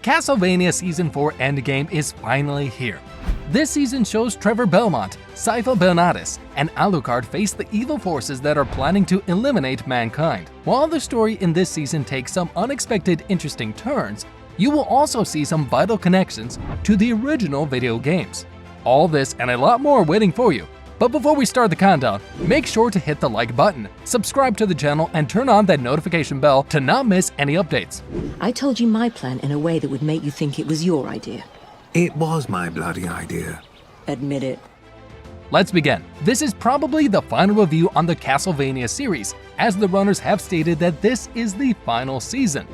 Castlevania Season 4 Endgame is finally here. This season shows Trevor Belmont, Sypha Bernardis, and Alucard face the evil forces that are planning to eliminate mankind. While the story in this season takes some unexpected interesting turns, you will also see some vital connections to the original video games. All this and a lot more waiting for you. But before we start the countdown, make sure to hit the like button, subscribe to the channel, and turn on that notification bell to not miss any updates. I told you my plan in a way that would make you think it was your idea. It was my bloody idea. Admit it. Let's begin. This is probably the final review on the Castlevania series, as the runners have stated that this is the final season.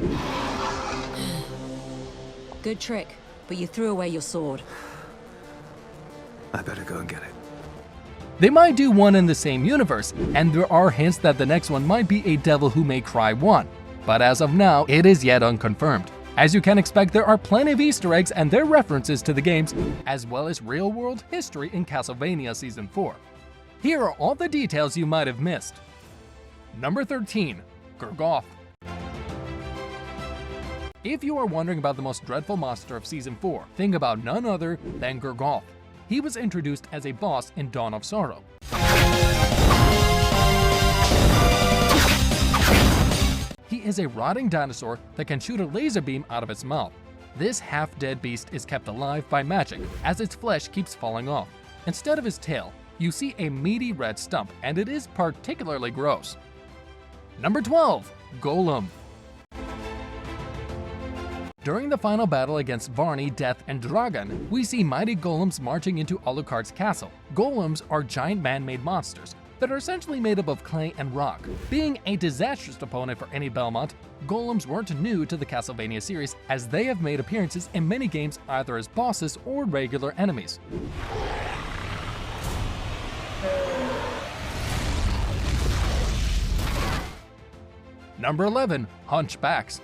Good trick, but you threw away your sword. I better go and get it. They might do one in the same universe, and there are hints that the next one might be a Devil Who May Cry 1, but as of now, it is yet unconfirmed. As you can expect, there are plenty of Easter eggs and their references to the games, as well as real-world history in Castlevania Season 4. Here are all the details you might have missed. Number 13. Gergoth. If you are wondering about the most dreadful monster of Season 4, think about none other than Gergoth. He was introduced as a boss in Dawn of Sorrow. He is a rotting dinosaur that can shoot a laser beam out of its mouth. This half-dead beast is kept alive by magic, as its flesh keeps falling off. Instead of his tail, you see a meaty red stump, and it is particularly gross. Number 12. Golem. During the final battle against Varney, Death, and Dragon, we see mighty golems marching into Alucard's castle. Golems are giant man-made monsters that are essentially made up of clay and rock. Being a disastrous opponent for any Belmont, golems weren't new to the Castlevania series, as they have made appearances in many games either as bosses or regular enemies. Number 11. Hunchbacks.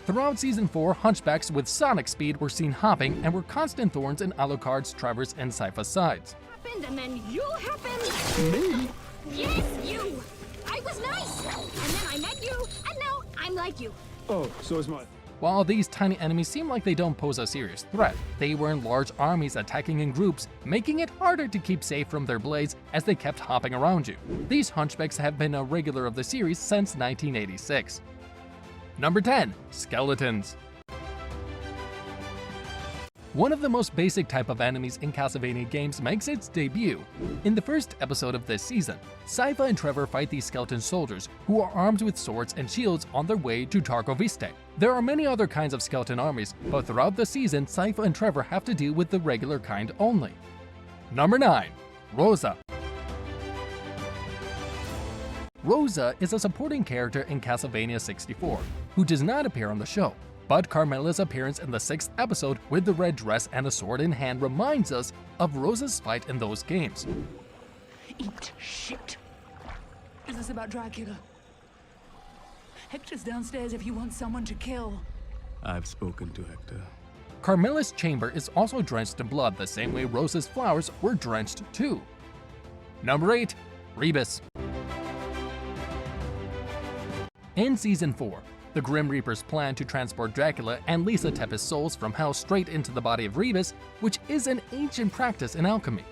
Throughout Season 4, hunchbacks with sonic speed were seen hopping and were constant thorns in Alucard's, Trevor's, and Sypha's sides. And then you happened. Me? Yes, you. I was nice, and then I met you, and now I'm like you. Oh, so is mine. While these tiny enemies seem like they don't pose a serious threat, they were in large armies attacking in groups, making it harder to keep safe from their blades as they kept hopping around you. These hunchbacks have been a regular of the series since 1986. Number 10. Skeletons. One of the most basic type of enemies in Castlevania games makes its debut. In the first episode of this season, Sypha and Trevor fight these skeleton soldiers who are armed with swords and shields on their way to Targoviste. There are many other kinds of skeleton armies, but throughout the season, Sypha and Trevor have to deal with the regular kind only. Number 9. Rosa. Rosa is a supporting character in Castlevania 64, who does not appear on the show. But Carmela's appearance in the 6th episode with the red dress and a sword in hand reminds us of Rosa's fight in those games. Eat shit. Is this about Dracula? Hector's downstairs if you want someone to kill. I've spoken to Hector. Carmela's chamber is also drenched in blood the same way Rosa's flowers were drenched too. Number 8. Rebus. In Season 4, the Grim Reaper's plan to transport Dracula and Lisa Tepes' souls from hell straight into the body of Rebus, which is an ancient practice in alchemy.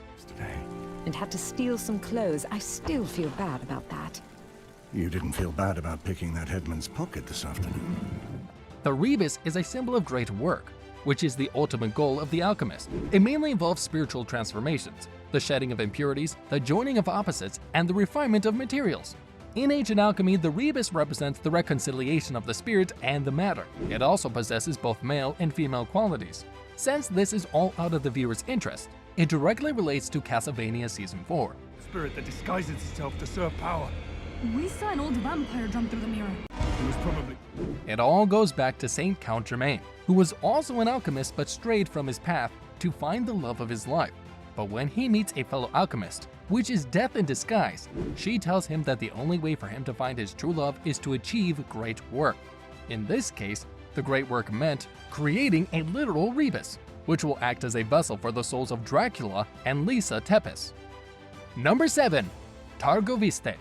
And had to steal some clothes. I still feel bad about that. You didn't feel bad about picking that headman's pocket this afternoon. The Rebus is a symbol of great work, which is the ultimate goal of the alchemist. It mainly involves spiritual transformations, the shedding of impurities, the joining of opposites, and the refinement of materials. In ancient alchemy, the rebus represents the reconciliation of the spirit and the matter. It also possesses both male and female qualities. Since this is all out of the viewer's interest, it directly relates to Castlevania Season 4. Spirit that disguises itself to serve power. We saw an old vampire jump through the mirror. It was probably... It all goes back to Saint Count Germain, who was also an alchemist but strayed from his path to find the love of his life. But when he meets a fellow alchemist, which is death in disguise, she tells him that the only way for him to find his true love is to achieve great work. In this case, the great work meant creating a literal rebus, which will act as a vessel for the souls of Dracula and Lisa Tepes. Number 7. Targoviste.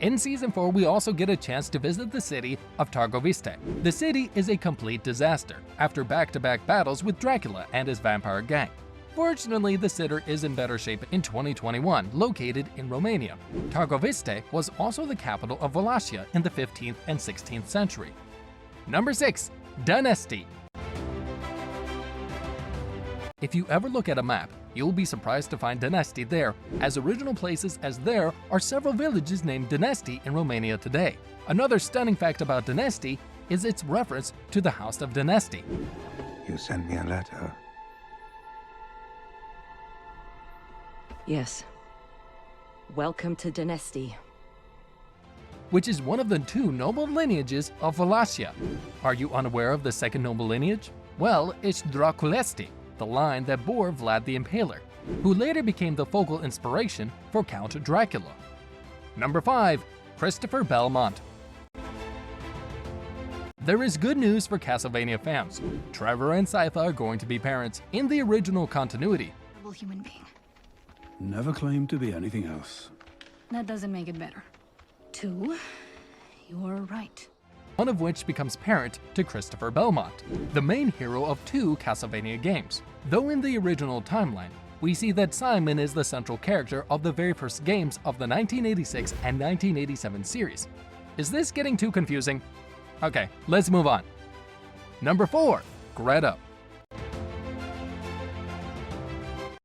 In Season 4, we also get a chance to visit the city of Targoviste. The city is a complete disaster after back-to-back battles with Dracula and his vampire gang. Fortunately, the city is in better shape in 2021, located in Romania. Targoviste was also the capital of Wallachia in the 15th and 16th century. Number 6. Dynasty. If you ever look at a map, you'll be surprised to find Dynasty there, as original places as there are several villages named Dynasty in Romania today. Another stunning fact about Dynasty is its reference to the House of Dynasty. You sent me a letter. Yes. Welcome to Dynasty. Which is one of the 2 noble lineages of Wallachia. Are you unaware of the second noble lineage? Well, it's Draculesti, the line that bore Vlad the Impaler, who later became the focal inspiration for Count Dracula. Number 5. Christopher Belmont. There is good news for Castlevania fans. Trevor and Sypha are going to be parents in the original continuity. Human being. Never claimed to be anything else. That doesn't make it better. 2, you're right. One of which becomes parent to Christopher Belmont, the main hero of 2 Castlevania games. Though in the original timeline, we see that Simon is the central character of the very first games of the 1986 and 1987 series. Is this getting too confusing? Okay, let's move on. Number 4. Greta.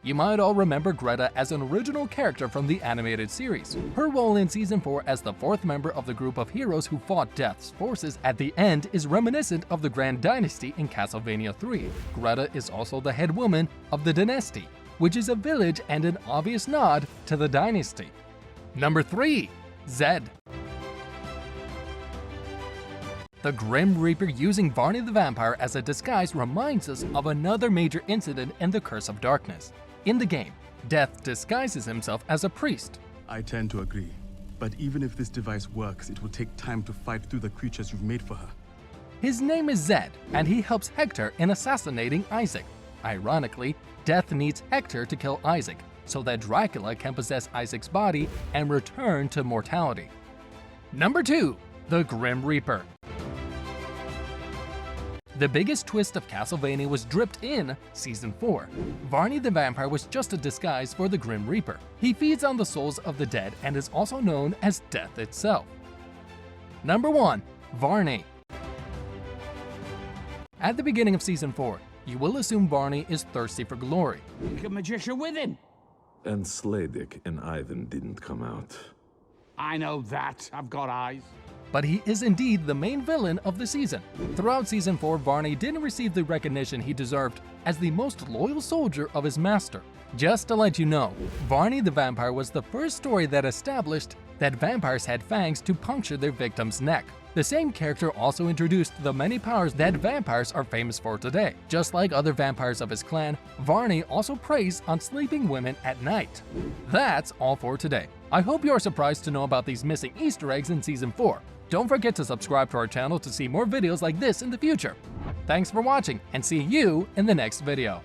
You might all remember Greta as an original character from the animated series. Her role in Season 4 as the 4th member of the group of heroes who fought Death's forces at the end is reminiscent of the Grand Dynasty in Castlevania 3. Greta is also the head woman of the Dynasty, which is a village and an obvious nod to the Dynasty. Number 3. Zed. The Grim Reaper using Varney the Vampire as a disguise reminds us of another major incident in the Curse of Darkness. In the game, Death disguises himself as a priest. I tend to agree. But even if this device works, it will take time to fight through the creatures you've made for her. His name is Zed, and he helps Hector in assassinating Isaac. Ironically, Death needs Hector to kill Isaac, so that Dracula can possess Isaac's body and return to mortality. Number 2. The Grim Reaper. The biggest twist of Castlevania was dripped in Season 4. Varney the Vampire was just a disguise for the Grim Reaper. He feeds on the souls of the dead and is also known as Death itself. Number 1. Varney. At the beginning of Season 4, you will assume Varney is thirsty for glory. Take a magician with him. And Slaydick and Ivan didn't come out. I know that. I've got eyes. But he is indeed the main villain of the season. Throughout Season 4, Varney didn't receive the recognition he deserved as the most loyal soldier of his master. Just to let you know, Varney the Vampire was the first story that established that vampires had fangs to puncture their victim's neck. The same character also introduced the many powers that vampires are famous for today. Just like other vampires of his clan, Varney also preys on sleeping women at night. That's all for today. I hope you are surprised to know about these missing Easter eggs in Season 4. Don't forget to subscribe to our channel to see more videos like this in the future. Thanks for watching, and see you in the next video.